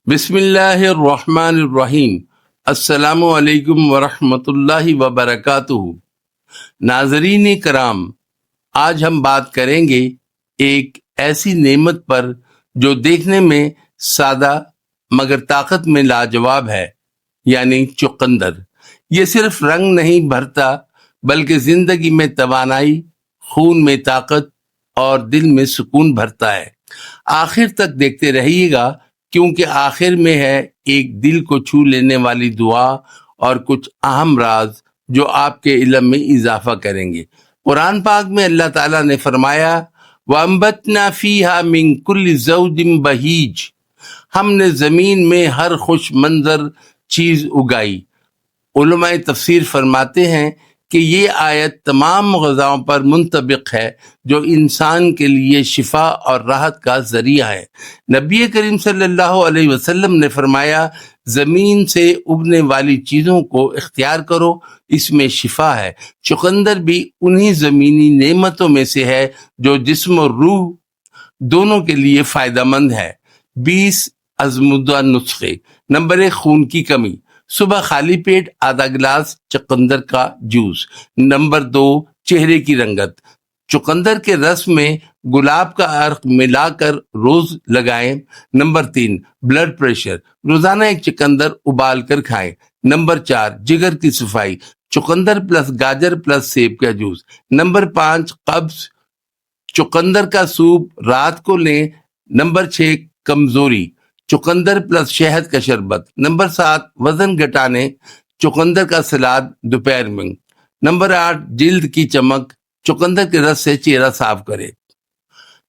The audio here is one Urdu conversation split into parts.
بسم اللہ الرحمن الرحیم۔ السلام علیکم ورحمۃ اللہ وبرکاتہ۔ ناظرین کرام، آج ہم بات کریں گے ایک ایسی نعمت پر جو دیکھنے میں سادہ مگر طاقت میں لاجواب ہے، یعنی چقندر۔ یہ صرف رنگ نہیں بھرتا بلکہ زندگی میں توانائی، خون میں طاقت اور دل میں سکون بھرتا ہے۔ آخر تک دیکھتے رہیے گا، کیونکہ آخر میں ہے ایک دل کو چھو لینے والی دعا اور کچھ اہم راز جو آپ کے علم میں اضافہ کریں گے۔ قرآن پاک میں اللہ تعالیٰ نے فرمایا، وَأَنبَتْنَا فِيهَا مِن كُلِّ زَوْجٍ بَهِيجٍ، ہم نے زمین میں ہر خوش منظر چیز اگائی۔ علماء تفسیر فرماتے ہیں کہ یہ آیت تمام غذاؤں پر منطبق ہے جو انسان کے لیے شفا اور راحت کا ذریعہ ہے۔ نبی کریم صلی اللہ علیہ وسلم نے فرمایا، زمین سے اگنے والی چیزوں کو اختیار کرو، اس میں شفا ہے۔ چقندر بھی انہی زمینی نعمتوں میں سے ہے جو جسم اور روح دونوں کے لیے فائدہ مند ہے۔ 20 ازمودہ نسخے۔ نمبر 1، خون کی کمی۔ صبح خالی پیٹ آدھا گلاس چقندر کا جوس۔ نمبر 2، چہرے کی رنگت۔ چقندر کے رس میں گلاب کا عرق ملا کر روز لگائیں۔ Number 3، blood pressure. روزانہ ایک چقندر ابال کر کھائیں۔ نمبر 4، جگر کی صفائی۔ چقندر پلس گاجر پلس سیب کا جوس۔ نمبر 5، قبض۔ چقندر کا سوپ رات کو لیں۔ نمبر 6، کمزوری۔ چقندر پلس شہد کا شربت۔ نمبر 7، وزن گھٹانے۔ چقندر کا سلاد دوپہر میں۔ نمبر 8، جلد کی چمک۔ چقندر کے رس سے چہرہ صاف کرے۔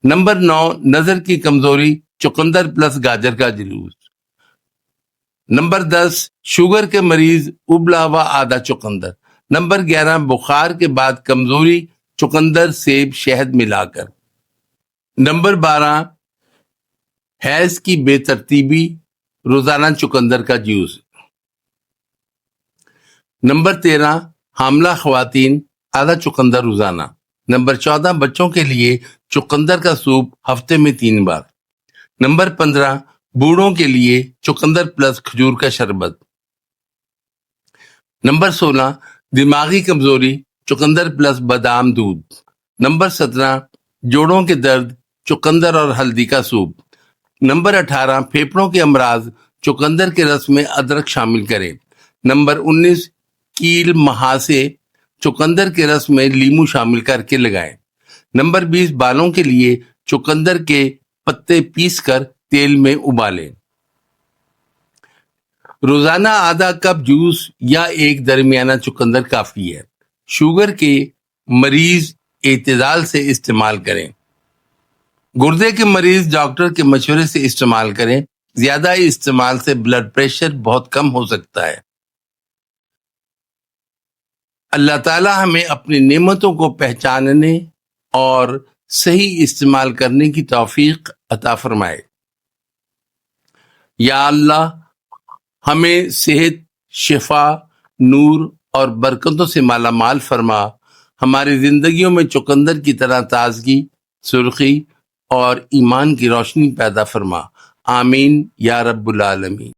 نمبر 9، نظر کی کمزوری۔ چقندر پلس گاجر کا جوس۔ نمبر 10، شوگر کے مریض ابلا ہوا آدھا چقندر۔ نمبر 11، بخار کے بعد کمزوری۔ چقندر سیب شہد ملا کر۔ نمبر 12، حیض کی بے ترتیبی۔ روزانہ چقندر کا جوس۔ نمبر 13، حاملہ خواتین آدھا چقندر روزانہ۔ نمبر 14، بچوں کے لیے چقندر کا سوپ ہفتے میں 3 بار۔ نمبر 15، بوڑھوں کے لیے چقندر پلس کھجور کا شربت۔ نمبر 16، دماغی کمزوری۔ چقندر پلس بادام دودھ۔ نمبر 17، جوڑوں کے درد۔ چقندر اور ہلدی کا سوپ۔ نمبر 18، پھیپھڑوں کے امراض۔ چقندر کے رس میں ادرک شامل کریں۔ نمبر 19، کیل مہاسے۔ چقندر کے رس میں لیمو شامل کر کے لگائیں۔ نمبر 20، بالوں کے لیے چقندر کے پتے پیس کر تیل میں ابالیں۔ روزانہ آدھا کپ جوس یا ایک درمیانہ چقندر کافی ہے۔ شوگر کے مریض اعتدال سے استعمال کریں۔ گردے کے مریض ڈاکٹر کے مشورے سے استعمال کریں۔ زیادہ استعمال سے بلڈ پریشر بہت کم ہو سکتا ہے۔ اللہ تعالی ہمیں اپنی نعمتوں کو پہچاننے اور صحیح استعمال کرنے کی توفیق عطا فرمائے۔ یا اللہ، ہمیں صحت، شفا، نور اور برکتوں سے مالا مال فرما۔ ہماری زندگیوں میں چقندر کی طرح تازگی، سرخی اور ایمان کی روشنی پیدا فرما۔ آمین یا رب العالمین۔